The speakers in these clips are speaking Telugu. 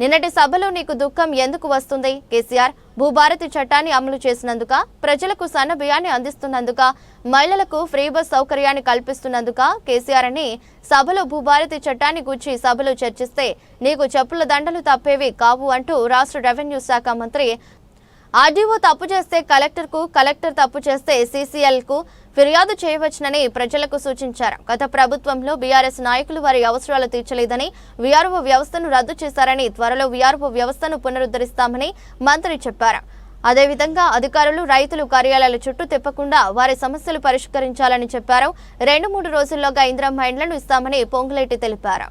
నిన్నటి సభలో నీకు దుఃఖం ఎందుకు వస్తుంది? కేసీఆర్ భూభారతి చట్టాన్ని అమలు చేసినందుక, ప్రజలకు సన్న బియ్యాన్ని అందిస్తున్నందుక, మహిళలకు ఫ్రీ బస్ సౌకర్యాన్ని కల్పిస్తున్నందుక కేసీఆర్ అని సభలో భూభారతి చట్టాన్ని గురించి సభలో చర్చిస్తే నీకు చెప్పుల దండలు తప్పేవి కావు అంటూ రాష్ట్ర రెవెన్యూ శాఖ మంత్రి ఆర్డీఓ తప్పు చేస్తే కలెక్టర్కు, కలెక్టర్ తప్పు చేస్తే సీసీఎల్కు ఫిర్యాదు చేయవచ్చునని ప్రజలకు సూచించారు. గత ప్రభుత్వంలో బీఆర్ఎస్ నాయకులు వారి అవసరాలు తీర్చలేదని వీఆర్ఓ వ్యవస్థను రద్దు చేశారని, త్వరలో వీఆర్ఓ వ్యవస్థను పునరుద్ధరిస్తామని మంత్రి చెప్పారు. అదేవిధంగా అధికారులు రైతులు కార్యాలయాల చుట్టూ తిప్పకుండా వారి సమస్యలు పరిష్కరించాలని చెప్పారు. 2-3 రోజుల్లోగా ఇందిరమ్మ ఇండ్లను ఇస్తామని పొంగులేటి తెలిపారు.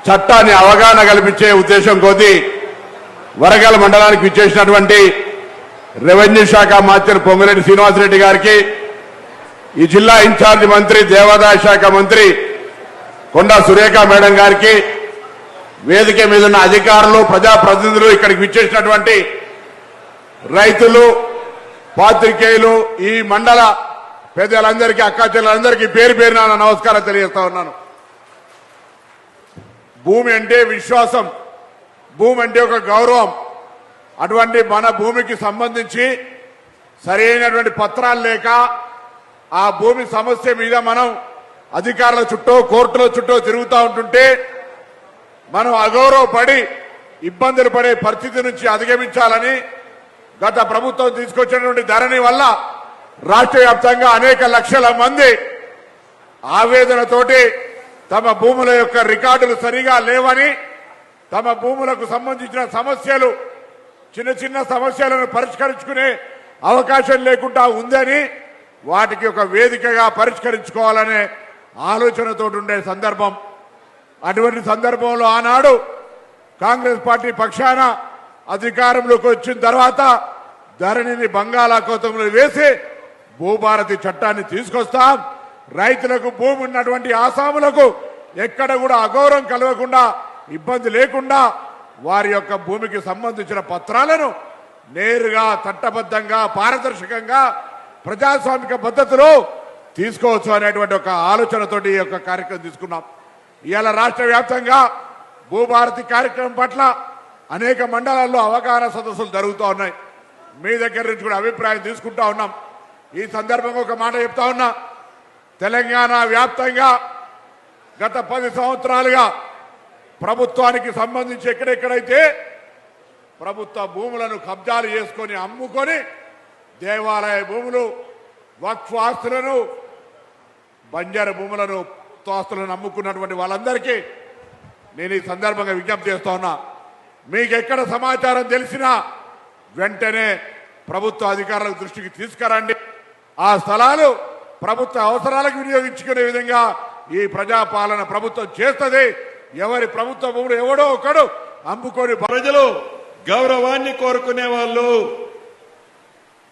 చట్టాన్ని అవగాహన కల్పించే ఉద్దేశం కొద్దీ వరగల మండలానికి విచ్చేసినటువంటి రెవెన్యూ శాఖ మంత్రి పొంగులేటి శ్రీనివాసరెడ్డి గారికి, ఈ జిల్లా ఇన్ఛార్జి మంత్రి దేవాదాయ శాఖ మంత్రి కొండా సురేఖ మేడం గారికి, వేదిక మీద ఉన్న అధికారులు, ప్రజాప్రతినిధులు, ఇక్కడికి విచ్చేసినటువంటి రైతులు, పాత్రికేయులు, ఈ మండల పెద్దలందరికీ, అక్కా చెల్లెలందరికీ పేరు పేరున నమస్కారం తెలియజేస్తా ఉన్నాను. భూమి అంటే విశ్వాసం, భూమి అంటే ఒక గౌరవం. అటువంటి మన భూమికి సంబంధించి సరైనటువంటి పత్రాలు లేక ఆ భూమి సమస్య మీద మనం అధికారుల చుట్టూ, కోర్టుల చుట్టూ తిరుగుతూ ఉంటుంటే మనం అగౌరవపడి ఇబ్బందులు పడే పరిస్థితి నుంచి అధిగమించాలని గత ప్రభుత్వం తీసుకొచ్చినటువంటి ధరణి వల్ల రాష్ట్ర వ్యాప్తంగా అనేక లక్షల మంది ఆవేదనతోటి తమ భూముల యొక్క రికార్డులు సరిగా లేవని, తమ భూములకు సంబంధించిన సమస్యలు, చిన్న చిన్న సమస్యలను పరిష్కరించుకునే అవకాశం లేకుండా ఉందని, వాటికి ఒక వేదికగా పరిష్కరించుకోవాలనే ఆలోచనతో ఉండే సందర్భం. అటువంటి సందర్భంలో ఆనాడు కాంగ్రెస్ పార్టీ పక్షాన అధికారంలోకి వచ్చిన తర్వాత ధరణిని బంగాళాఖాతంలో వేసి భూభారతి చట్టాన్ని తీసుకొస్తాం. రైతులకు భూమి ఉన్నటువంటి ఆసాములకు ఎక్కడ కూడా అగౌరవం కలగకుండా, ఇబ్బంది లేకుండా వారి యొక్క భూమికి సంబంధించిన పత్రాలను నేరుగా, చట్టబద్ధంగా, పారదర్శకంగా, ప్రజాస్వామిక పద్ధతిలో తీసుకోవచ్చు అనేటువంటి ఒక ఆలోచనతోటి ఈ యొక్క కార్యక్రమం తీసుకున్నాం. ఇవాళ రాష్ట్ర వ్యాప్తంగా భూభారతి కార్యక్రమం పట్ల అనేక మండలాల్లో అవగాహన సదస్సులు జరుగుతూ ఉన్నాయి. మీ దగ్గర నుంచి కూడా అభిప్రాయం తీసుకుంటా ఉన్నాం. ఈ సందర్భంగా ఒక మాట చెప్తా ఉన్నా, తెలంగాణ వ్యాప్తంగా గత 10 సంవత్సరాలుగా ప్రభుత్వానికి సంబంధించి ఎక్కడెక్కడైతే ప్రభుత్వ భూములను కబ్జాలు చేసుకొని అమ్ముకొని దేవాలయ భూములు, వక్ఫ్ ఆస్తులను, బంజారా భూములను, ఆస్తులను అమ్ముకున్నటువంటి వాళ్ళందరికీ నేను ఈ సందర్భంగా విజ్ఞప్తి చేస్తా ఉన్నా, మీకు ఎక్కడ సమాచారం తెలిసినా వెంటనే ప్రభుత్వ అధికారుల దృష్టికి తీసుకురండి. ఆ స్థలాలు ప్రభుత్వ అవసరాలకు వినియోగించుకునే విధంగా ఈ ప్రజాపాలన ప్రభుత్వం చేస్తుంది. ఎవరి ప్రభుత్వ భూములు ఎవడో ఒకడు అమ్ముకొని ప్రజలు గౌరవాన్ని కోరుకునే వాళ్ళు,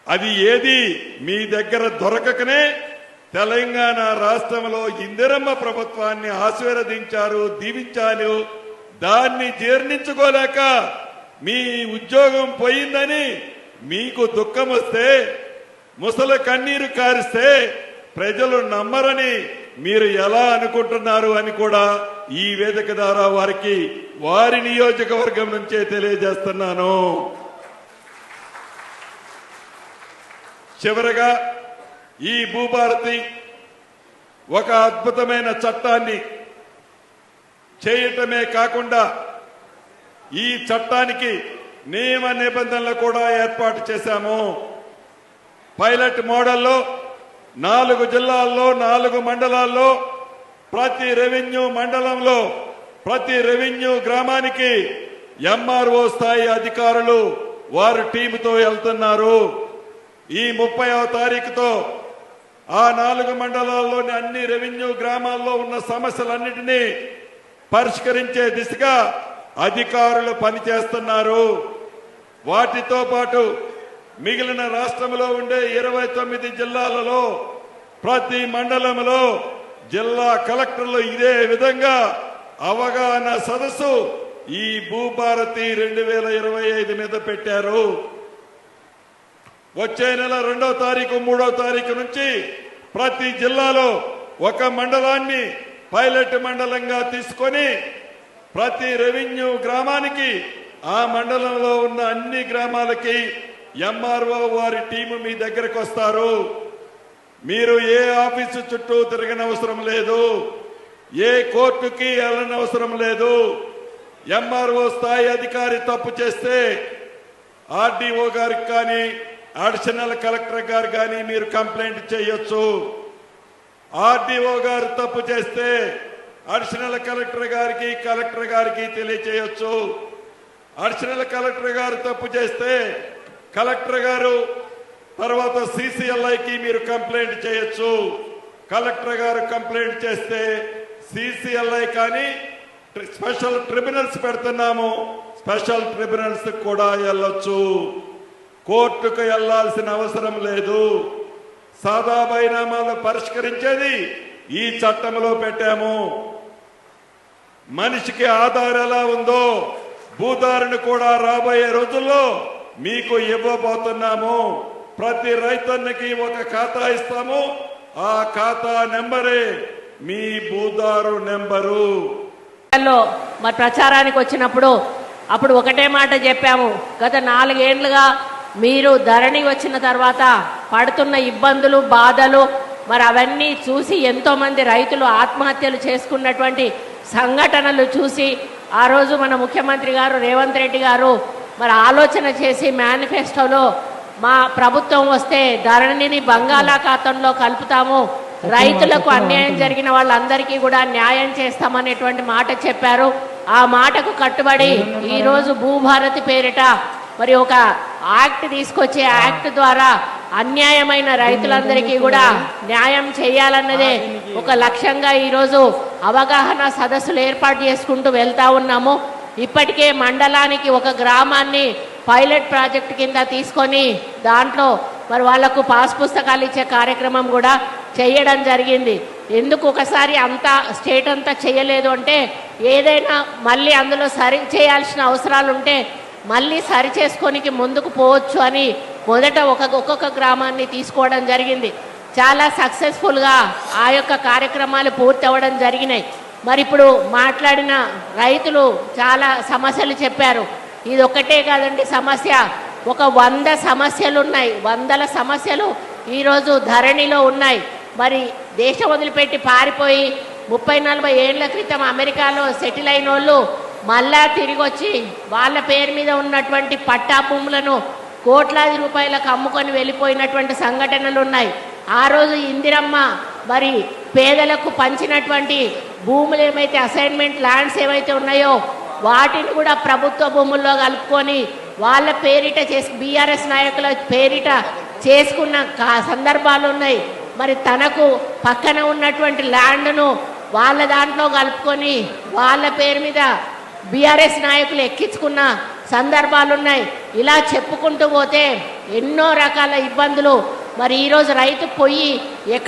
అది ఏది మీ దగ్గర దొరకకనే తెలంగాణ రాష్ట్రంలో ఇందిరమ్మ ప్రభుత్వాన్ని ఆశీర్వదించారు, దీవించారు. దాన్ని జీర్ణించుకోలేక మీ ఉద్యోగం పోయిందని మీకు దుఃఖం వస్తే, ముసలి కన్నీరు కారిస్తే ప్రజలు నమ్మరని మీరు ఎలా అనుకుంటున్నారు అని కూడా ఈ వేదిక ద్వారా వారికి, వారి నియోజకవర్గం నుంచే తెలియజేస్తున్నాను. చివరగా ఈ భూభారతి ఒక అద్భుతమైన చట్టాన్ని చేయటమే కాకుండా ఈ చట్టానికి నియమ నిబంధనలు కూడా ఏర్పాటు చేశాము. పైలట్ మోడల్లో 4 జిల్లాల్లో 4 మండలాల్లో ప్రతి రెవెన్యూ మండలంలో ప్రతి రెవెన్యూ గ్రామానికి ఎంఆర్ఓ స్థాయి అధికారులు వారి టీముతో వెళ్తున్నారు. ఈ 30వ తారీఖుతో ఆ 4 మండలాల్లోని అన్ని రెవెన్యూ గ్రామాల్లో ఉన్న సమస్యలన్నిటినీ పరిష్కరించే దిశగా అధికారులు పనిచేస్తున్నారు. వాటితో పాటు మిగిలిన రాష్ట్రంలో ఉండే 29 జిల్లాలలో ప్రతి మండలంలో జిల్లా కలెక్టర్లు ఇదే విధంగా అవగాహన సదస్సు ఈ భూభారతి 2025 మీద పెట్టారు. వచ్చే నెల 2వ తారీఖు 3వ తారీఖు నుంచి ప్రతి జిల్లాలో ఒక మండలాన్ని పైలట్ మండలంగా తీసుకొని ప్రతి రెవెన్యూ గ్రామానికి ఆ మండలంలో ఉన్న అన్ని గ్రామాలకి ఎంఆర్ఓ వారి టీము మీ దగ్గరకు వస్తారు. మీరు ఏ ఆఫీసు చుట్టూ తిరగనవసరం లేదు, ఏ కోర్టుకి వెళ్ళనవసరం లేదు. ఎంఆర్ఓ స్థాయి అధికారి తప్పు చేస్తే ఆర్డీఓ గారికి కానీ అడిషనల్ కలెక్టర్ గారు కానీ మీరు కంప్లైంట్ చేయొచ్చు. ఆర్డీఓ గారు తప్పు చేస్తే అడిషనల్ కలెక్టర్ గారికి తెలియచేయొచ్చు. అడిషనల్ కలెక్టర్ గారు తప్పు చేస్తే కలెక్టర్ గారు తర్వాత సిసిఎల్ఐకి మీరు కంప్లైంట్ చేయొచ్చు. కలెక్టర్ గారు కంప్లైంట్ చేస్తే సిసిఎల్ఐ కానీ స్పెషల్ ట్రిబ్యునల్స్ పెడుతున్నాము, స్పెషల్ ట్రిబ్యునల్స్ కూడా వెళ్ళొచ్చు. కోర్టుకు వెళ్లాల్సిన అవసరం లేదు. సాదా బైనామాలు పరిష్కరించేది ఈ చట్టంలో పెట్టాము. మనిషికి ఆధార్ ఎలా ఉందో భూదారుని కూడా రాబోయే రోజుల్లో మీకు ఇవ్వబోతున్నాము. ప్రతి రైతన్నకి ఒక ఖాతా ఇస్తాము. ఆ ఖాతా నెంబరే మీ భూదారు నెంబరు. మరి ప్రచారానికి వచ్చినప్పుడు అప్పుడు ఒకటే మాట చెప్పాము. గత 4 ఏళ్లుగా మీరు ధరణి వచ్చిన తర్వాత పడుతున్న ఇబ్బందులు బాధలు మరి అవన్నీ చూసి ఎంతో మంది రైతులు ఆత్మహత్యలు చేసుకున్నటువంటి సంఘటనలు చూసి ఆ రోజు మన ముఖ్యమంత్రి గారు రేవంత్ రెడ్డి గారు మరి ఆలోచన చేసి మేనిఫెస్టోలో మా ప్రభుత్వం వస్తే ధరణిని బంగాళాఖాతంలో కలుపుతాము, రైతులకు అన్యాయం జరిగిన వాళ్ళందరికీ కూడా న్యాయం చేస్తామనేటువంటి మాట చెప్పారు. ఆ మాటకు కట్టుబడి ఈరోజు భూభారతి పేరిట మరి ఒక యాక్ట్ తీసుకొచ్చే యాక్ట్ ద్వారా అన్యాయమైన రైతులందరికీ కూడా న్యాయం చేయాలన్నదే ఒక లక్ష్యంగా ఈరోజు అవగాహన సదస్సులు ఏర్పాటు చేసుకుంటూ వెళ్తా ఉన్నాము. ఇప్పటికే మండలానికి ఒక గ్రామాన్ని పైలట్ ప్రాజెక్ట్ కింద తీసుకొని దాంట్లో మరి వాళ్లకు పాస్ పుస్తకాలు ఇచ్చే కార్యక్రమం కూడా చేయడం జరిగింది. ఎందుకు ఒకసారి అంతా స్టేట్ అంతా చేయలేదు అంటే ఏదైనా మళ్ళీ అందులో సరి చేయాల్సిన అవసరాలు ఉంటే మళ్ళీ సరి చేసుకోనికి ముందుకు పోవచ్చు అని మొదట ఒక్కొక్క గ్రామాన్ని తీసుకోవడం జరిగింది. చాలా సక్సెస్ఫుల్గా ఆ యొక్క కార్యక్రమాలు పూర్తి అవ్వడం జరిగినాయి. మరి ఇప్పుడు మాట్లాడిన రైతులు చాలా సమస్యలు చెప్పారు. ఇది ఒక్కటే కాదండి సమస్య, ఒక 100 సమస్యలు ఉన్నాయి. 100ల సమస్యలు ఈరోజు ధరణిలో ఉన్నాయి. మరి దేశం వదిలిపెట్టి పారిపోయి 30-40 ఏళ్ల క్రితం అమెరికాలో సెటిల్ అయిన వాళ్ళు మళ్ళా తిరిగి వచ్చి వాళ్ళ పేరు మీద ఉన్నటువంటి పట్టా భూములను కోట్లాది రూపాయలకు అమ్ముకొని వెళ్ళిపోయినటువంటి సంఘటనలు ఉన్నాయి. ఆ రోజు ఇందిరమ్మ మరి పేదలకు పంచినటువంటి భూములు ఏమైతే అసైన్మెంట్ ల్యాండ్స్ ఏవైతే ఉన్నాయో వాటిని కూడా ప్రభుత్వ భూముల్లో కలుపుకొని వాళ్ళ పేరిట బీఆర్ఎస్ నాయకుల పేరిట చేసుకున్న సందర్భాలు ఉన్నాయి. మరి తనకు పక్కన ఉన్నటువంటి ల్యాండ్ను వాళ్ళ దాంట్లో కలుపుకొని వాళ్ళ పేరు మీద బీఆర్ఎస్ నాయకులు ఎక్కించుకున్న సందర్భాలు ఉన్నాయి. ఇలా చెప్పుకుంటూ పోతే ఎన్నో రకాల ఇబ్బందులు. మరి ఈరోజు రైతు పోయి